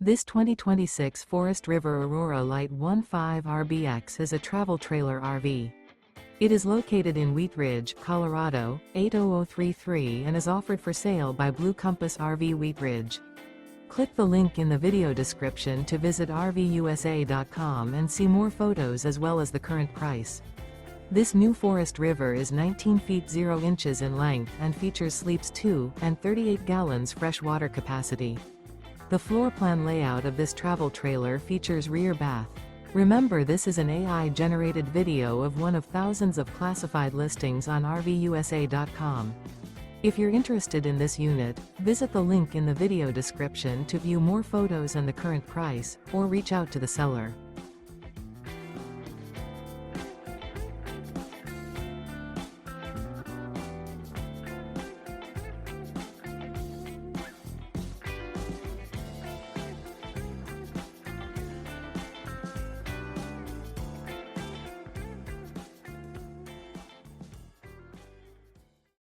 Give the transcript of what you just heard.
This 2026 Forest River Aurora Light 15 RBX is a travel trailer RV. It is located in Wheat Ridge, Colorado, 80033 and is offered for sale by Blue Compass RV Wheat Ridge. Click the link in the video description to visit RVUSA.com and see more photos as well as the current price. This new Forest River is 19 feet 0 inches in length and features sleeps 2 and 38 gallons fresh water capacity. The floor plan layout of this travel trailer features rear bath. Remember, this is an AI-generated video of one of thousands of classified listings on RVUSA.com. If you're interested in this unit, visit the link in the video description to view more photos and the current price, or reach out to the seller.